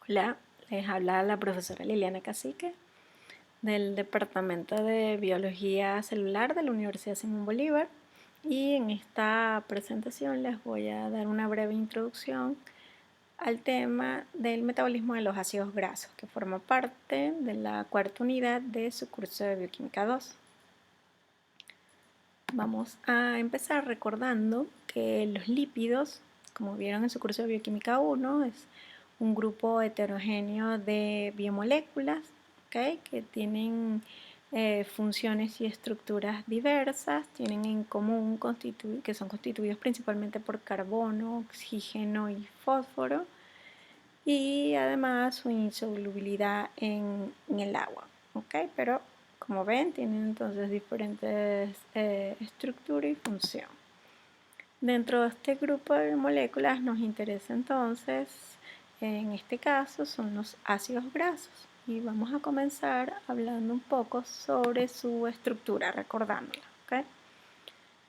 Hola, les habla la profesora Liliana Cacique del Departamento de Biología Celular de la Universidad Simón Bolívar, y en esta presentación les voy a dar una breve introducción al tema del metabolismo de los ácidos grasos, que forma parte de la cuarta unidad de su curso de Bioquímica 2. Vamos a empezar recordando que los lípidos, como vieron en su curso de Bioquímica 1, es un grupo heterogéneo de biomoléculas, ¿okay?, que tienen funciones y estructuras diversas, tienen en común que son constituidos principalmente por carbono, oxígeno y fósforo, y además su insolubilidad en el agua, ¿okay? Pero como ven, tienen entonces diferentes estructuras y función. Dentro de este grupo de moléculas nos interesa entonces, en este caso, son los ácidos grasos. Y vamos a comenzar hablando un poco sobre su estructura, recordándola, ¿okay?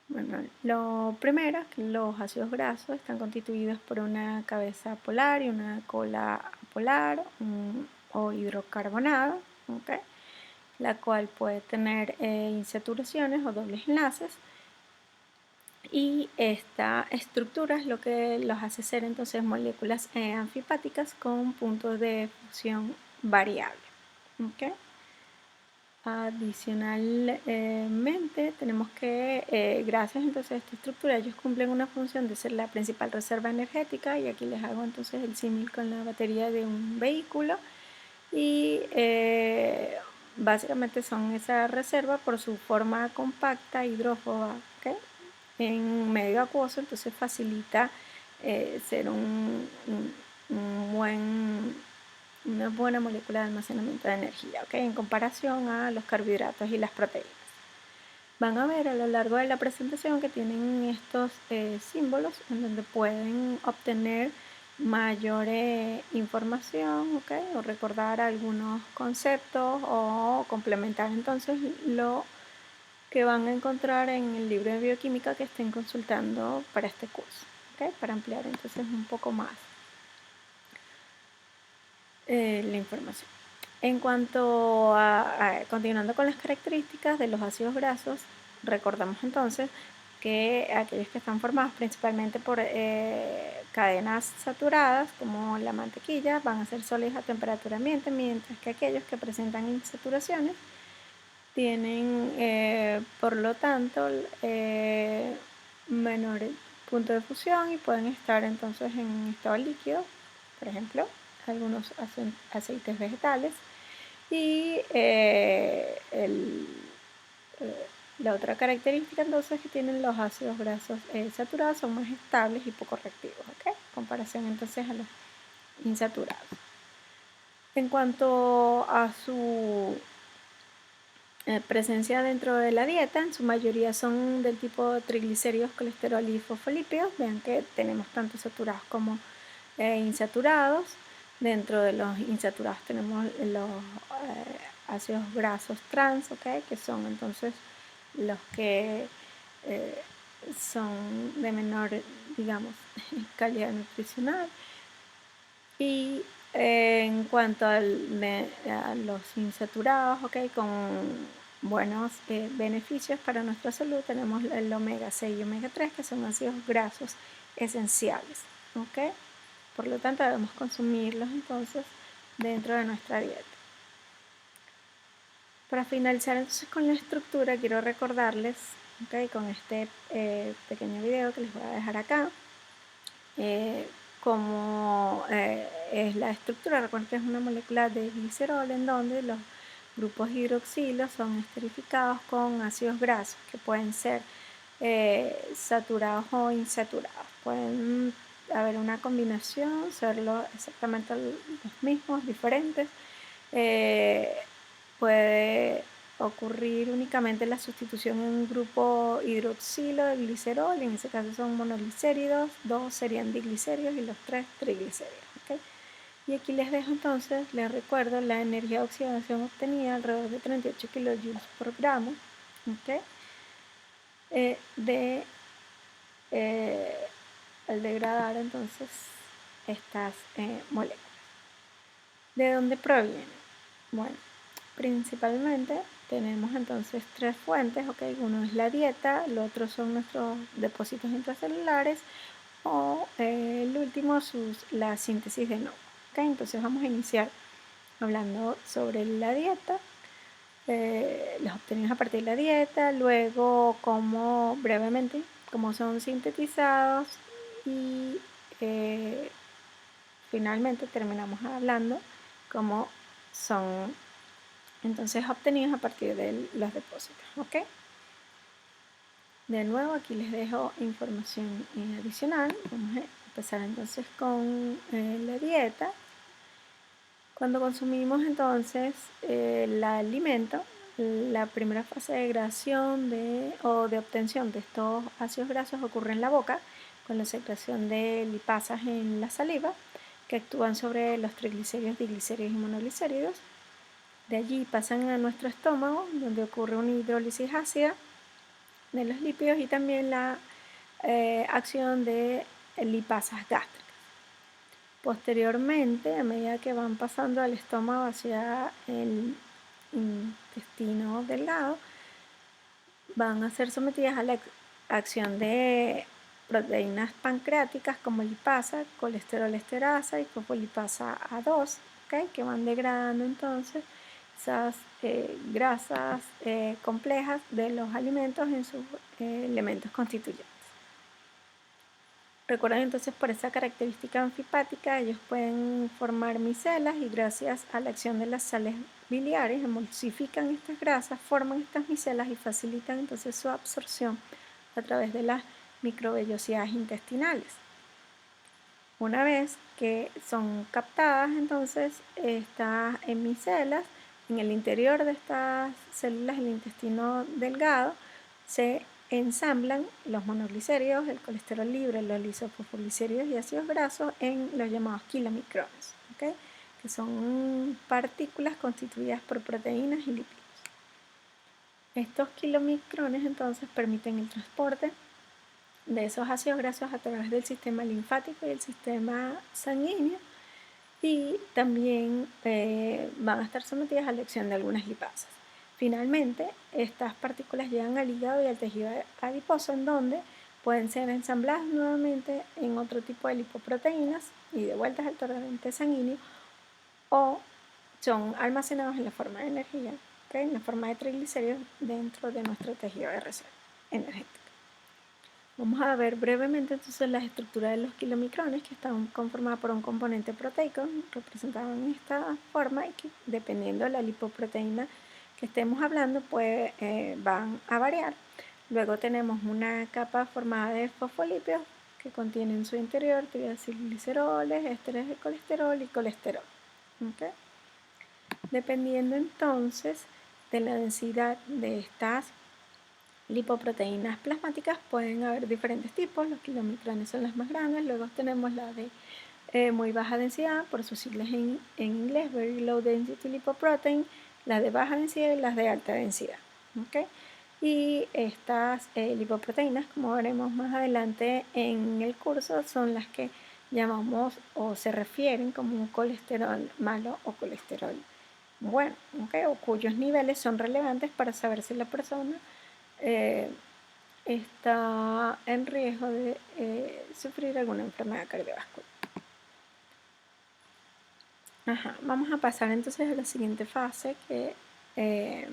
Bueno, lo primero es que los ácidos grasos están constituidos por una cabeza polar y una cola apolar o hidrocarbonada, ¿okay?, la cual puede tener insaturaciones o dobles enlaces, y esta estructura es lo que los hace ser entonces moléculas anfipáticas con puntos de fusión variable, ¿okay? Adicionalmente, tenemos que, gracias entonces a esta estructura, ellos cumplen una función de ser la principal reserva energética, y aquí les hago entonces el símil con la batería de un vehículo, y básicamente son esa reserva por su forma compacta, hidrófoba, ¿okay?, en medio acuoso, entonces facilita ser una buena molécula de almacenamiento de energía, ¿okay?, en comparación a los carbohidratos y las proteínas. Van a ver a lo largo de la presentación que tienen estos símbolos en donde pueden obtener mayor información, ¿okay?, o recordar algunos conceptos o complementar entonces lo que van a encontrar en el libro de bioquímica que estén consultando para este curso, ¿okay?, para ampliar entonces un poco más la información. En cuanto continuando con las características de los ácidos grasos, recordamos entonces que aquellos que están formados principalmente por cadenas saturadas, como la mantequilla, van a ser sólidos a temperatura ambiente, mientras que aquellos que presentan insaturaciones tienen, por lo tanto, menor punto de fusión y pueden estar entonces en estado líquido, por ejemplo, algunos aceites vegetales. Y la otra característica entonces que tienen los ácidos grasos saturados son más estables y poco reactivos, ¿okay?, en comparación entonces a los insaturados. En cuanto a su presencia dentro de la dieta, en su mayoría son del tipo triglicéridos, colesterol y fosfolípidos. Vean que tenemos tanto saturados como insaturados. Dentro de los insaturados tenemos los ácidos grasos trans, ¿okay?, que son entonces los que son de menor, digamos, calidad nutricional. Y en cuanto a los insaturados, ¿okay?, con buenos beneficios para nuestra salud, tenemos el omega 6 y omega 3, que son ácidos grasos esenciales, ¿okay? Por lo tanto, debemos consumirlos entonces dentro de nuestra dieta. Para finalizar entonces con la estructura, quiero recordarles, ¿okay?, con este pequeño video que les voy a dejar acá, cómo es la estructura. Recuerden que es una molécula de glicerol en donde los grupos hidroxilos son esterificados con ácidos grasos que pueden ser saturados o insaturados. Pueden haber una combinación, serlo exactamente los mismos, diferentes. Puede ocurrir únicamente la sustitución en un grupo hidroxilo de glicerol, en ese caso son monoglicéridos, 2 serían diglicéridos y los 3 triglicéridos, ¿okay? Y aquí les dejo entonces, les recuerdo la energía de oxidación obtenida alrededor de 38 kilojoules por gramo, ¿okay?, al degradar entonces estas moléculas. ¿De dónde proviene? Bueno, principalmente tenemos entonces tres fuentes, ¿ok? Uno es la dieta, el otro son nuestros depósitos intracelulares o el último la síntesis de nuevo, ¿ok? Entonces vamos a iniciar hablando sobre la dieta, los obtenidos a partir de la dieta, luego cómo brevemente cómo son sintetizados y finalmente terminamos hablando cómo son entonces obtenidos a partir de los depósitos, ¿ok? De nuevo aquí les dejo información adicional. Vamos a empezar entonces con la dieta. Cuando consumimos entonces el alimento, la primera fase de degradación o de obtención de estos ácidos grasos ocurre en la boca con la secreción de lipasas en la saliva que actúan sobre los triglicéridos, diglicéridos y monoglicéridos. De allí pasan a nuestro estómago, donde ocurre una hidrólisis ácida de los lípidos y también la acción de lipasas gástricas. Posteriormente, a medida que van pasando al estómago hacia el intestino delgado, van a ser sometidas a la acción de proteínas pancreáticas como lipasa, colesterol esterasa y fosfolipasa A2, ¿okay? Que van degradando entonces esas grasas complejas de los alimentos en sus elementos constituyentes. Recuerden entonces por esa característica anfipática ellos pueden formar micelas y gracias a la acción de las sales biliares emulsifican estas grasas, forman estas micelas y facilitan entonces su absorción a través de las microvellosidades intestinales. Una vez que son captadas entonces estas micelas en el interior de estas células del intestino delgado se ensamblan los monoglicéridos, el colesterol libre, los lisofosfolicéridos y ácidos grasos en los llamados kilomicrones, ¿okay? Que son partículas constituidas por proteínas y lípidos. Estos kilomicrones entonces permiten el transporte de esos ácidos grasos a través del sistema linfático y el sistema sanguíneo y también van a estar sometidas a la acción de algunas lipasas. Finalmente, estas partículas llegan al hígado y al tejido adiposo en donde pueden ser ensambladas nuevamente en otro tipo de lipoproteínas y devueltas al torrente sanguíneo o son almacenados en la forma de energía, ¿okay? En la forma de triglicéridos dentro de nuestro tejido de reserva energética. Vamos a ver brevemente entonces las estructuras de los kilomicrones que están conformadas por un componente proteico representado en esta forma y que dependiendo de la lipoproteína que estemos hablando pues van a variar. Luego tenemos una capa formada de fosfolípidos que contiene en su interior triacilgliceroles, ésteres de colesterol y colesterol. ¿Okay? Dependiendo entonces de la densidad de estas lipoproteínas plasmáticas pueden haber diferentes tipos, los kilomicrones son las más grandes, luego tenemos la de muy baja densidad, por sus siglas en inglés, Very Low Density Lipoprotein, las de baja densidad y las de alta densidad. ¿Okay? Y estas lipoproteínas, como veremos más adelante en el curso, son las que llamamos o se refieren como un colesterol malo o colesterol bueno, ¿okay? O cuyos niveles son relevantes para saber si la persona está en riesgo de sufrir alguna enfermedad cardiovascular. Vamos a pasar entonces a la siguiente fase de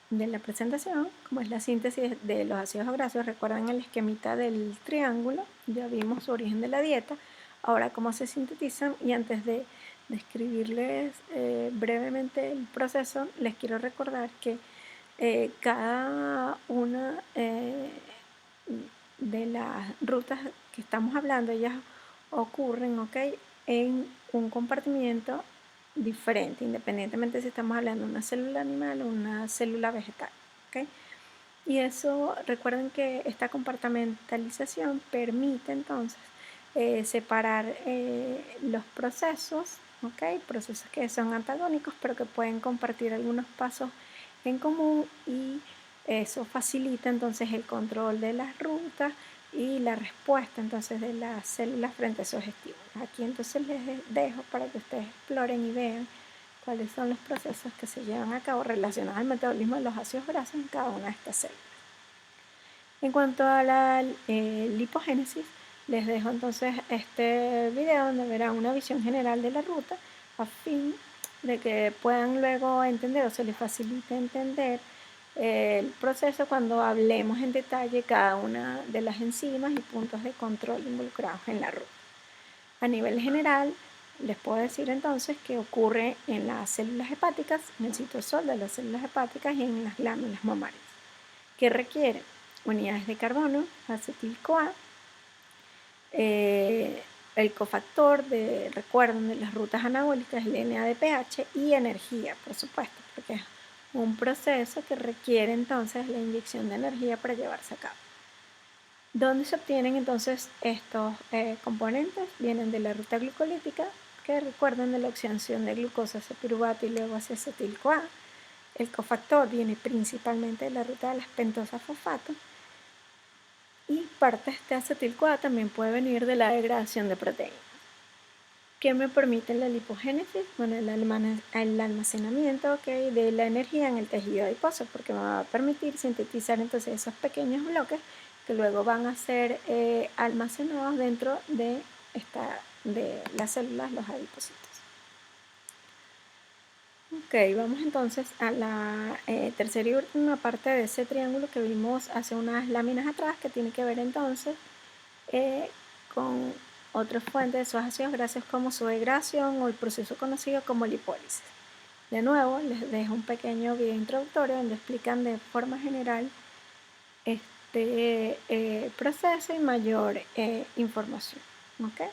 la presentación, como es la síntesis de los ácidos grasos. Recuerden el esquemita del triángulo, ya vimos su origen de la dieta, ahora cómo se sintetizan y antes de describirles brevemente el proceso, les quiero recordar que cada una de las rutas que estamos hablando, ellas ocurren en un compartimiento diferente, independientemente si estamos hablando de una célula animal o una célula vegetal. ¿Okay? Y eso, recuerden que esta compartimentalización permite entonces separar los procesos, ¿okay? Procesos que son antagónicos pero que pueden compartir algunos pasos en común y eso facilita entonces el control de las rutas y la respuesta entonces de las células frente a esos estímulos. Aquí entonces les dejo para que ustedes exploren y vean cuáles son los procesos que se llevan a cabo relacionados al metabolismo de los ácidos grasos en cada una de estas células. En cuanto a la lipogénesis, les dejo entonces este video donde verán una visión general de la ruta a fin de que puedan luego entender o se les facilite entender el proceso cuando hablemos en detalle cada una de las enzimas y puntos de control involucrados en la ruta. A nivel general, les puedo decir entonces que ocurre en las células hepáticas, en el citosol de las células hepáticas y en las glándulas mamarias, que requieren unidades de carbono, acetil-CoA, el cofactor recuerden, de las rutas anabólicas, el NADPH y energía, por supuesto, porque es un proceso que requiere entonces la inyección de energía para llevarse a cabo. ¿Dónde se obtienen entonces estos componentes? Vienen de la ruta glucolítica, que recuerden de la oxidación de glucosa hacia piruvato y luego hacia acetil-CoA. El cofactor viene principalmente de la ruta de las pentosas fosfato. Y parte de este acetil-CoA también puede venir de la degradación de proteínas. ¿Qué me permite la lipogénesis? Bueno, el almacenamiento de la energía en el tejido adiposo, porque me va a permitir sintetizar entonces esos pequeños bloques que luego van a ser almacenados dentro de las células, los adipocitos. Ok, vamos entonces a la tercera y última parte de ese triángulo que vimos hace unas láminas atrás, que tiene que ver entonces con otras fuentes de esos ácidos grasos como su degradación o el proceso conocido como lipólisis. De nuevo, les dejo un pequeño video introductorio donde explican de forma general este proceso y mayor información. ¿Okay?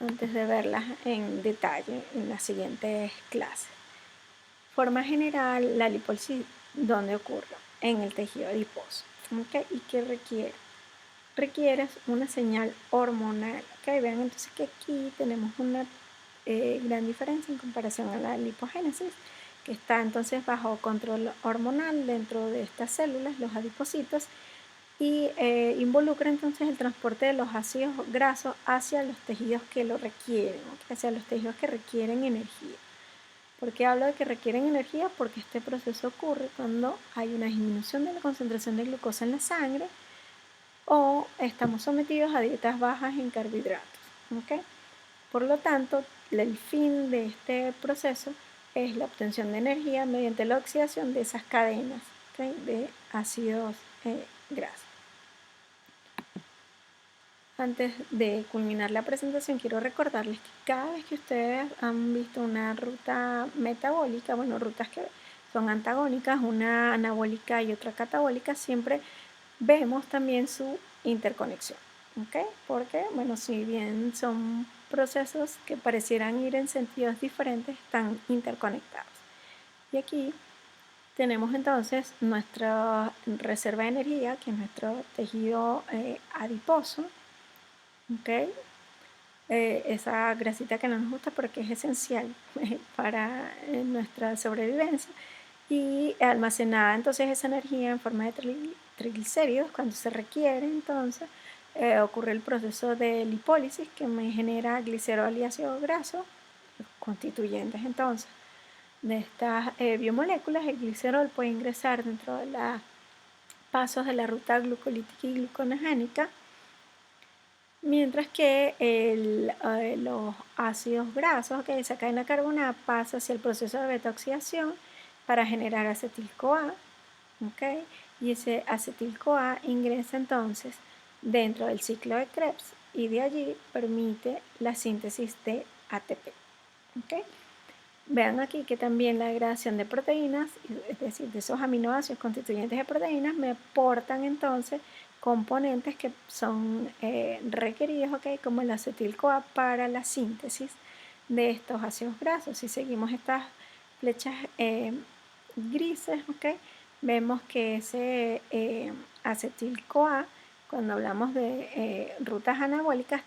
Antes de verlas en detalle en las siguientes clases. Forma general, la lipólisis, ¿dónde ocurre? En el tejido adiposo. ¿Okay? ¿Y qué requiere? Requiere una señal hormonal. ¿Okay? Vean entonces que aquí tenemos una gran diferencia en comparación a la lipogénesis, que está entonces bajo control hormonal dentro de estas células, los adipocitos, y involucra entonces el transporte de los ácidos grasos hacia los tejidos que lo requieren, ¿okay? Hacia los tejidos que requieren energía. ¿Por qué hablo de que requieren energía? Porque este proceso ocurre cuando hay una disminución de la concentración de glucosa en la sangre o estamos sometidos a dietas bajas en carbohidratos. ¿Okay? Por lo tanto, el fin de este proceso es la obtención de energía mediante la oxidación de esas cadenas, ¿okay? De ácidos grasos. Antes de culminar la presentación, quiero recordarles que cada vez que ustedes han visto una ruta metabólica, bueno, rutas que son antagónicas, una anabólica y otra catabólica, siempre vemos también su interconexión, ¿ok? Porque, bueno, si bien son procesos que parecieran ir en sentidos diferentes, están interconectados. Y aquí tenemos entonces nuestra reserva de energía, que es nuestro tejido adiposo, ¿ok? Esa grasita que no nos gusta porque es esencial para nuestra sobrevivencia, y almacenada entonces esa energía en forma de triglicéridos. Cuando se requiere entonces ocurre el proceso de lipólisis que me genera glicerol y ácido graso, constituyentes entonces de estas biomoléculas. El glicerol puede ingresar dentro de los pasos de la ruta glucolítica y gluconegénica, mientras que los ácidos grasos, que esa cadena carbonada pasa hacia el proceso de beta-oxidación para generar acetil-CoA, ¿okay? Y ese acetil-CoA ingresa entonces dentro del ciclo de Krebs y de allí permite la síntesis de ATP. ¿Okay? Vean aquí que también la degradación de proteínas, es decir, de esos aminoácidos constituyentes de proteínas, me aportan entonces componentes que son requeridos, ¿okay? Como el acetil-CoA para la síntesis de estos ácidos grasos. Si seguimos estas flechas grises, ¿okay? Vemos que ese acetil-CoA, cuando hablamos de rutas anabólicas,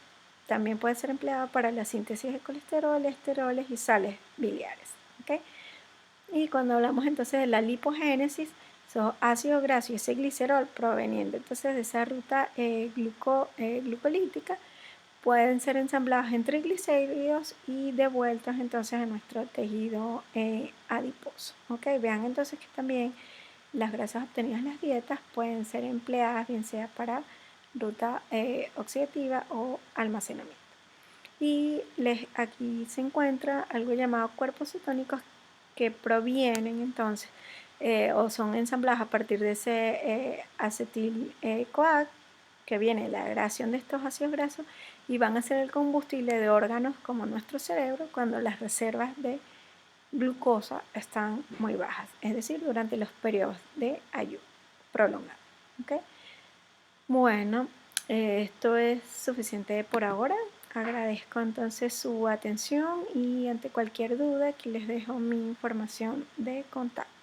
también puede ser empleado para la síntesis de colesterol, esteroles y sales biliares. ¿Okay? Y cuando hablamos entonces de la lipogénesis, son ácidos grasos y ese glicerol proveniente entonces de esa ruta glucolítica pueden ser ensamblados en triglicéridos y devueltos entonces a nuestro tejido adiposo. ¿Ok? Vean entonces que también las grasas obtenidas en las dietas pueden ser empleadas bien sea para ruta oxidativa o almacenamiento. Y aquí se encuentra algo llamado cuerpos cetónicos que provienen entonces o son ensamblados a partir de ese acetil-CoA que viene la agregación de estos ácidos grasos y van a ser el combustible de órganos como nuestro cerebro cuando las reservas de glucosa están muy bajas, es decir, durante los periodos de ayuno prolongado. ¿Okay? Bueno, esto es suficiente por ahora. Agradezco entonces su atención y ante cualquier duda aquí les dejo mi información de contacto.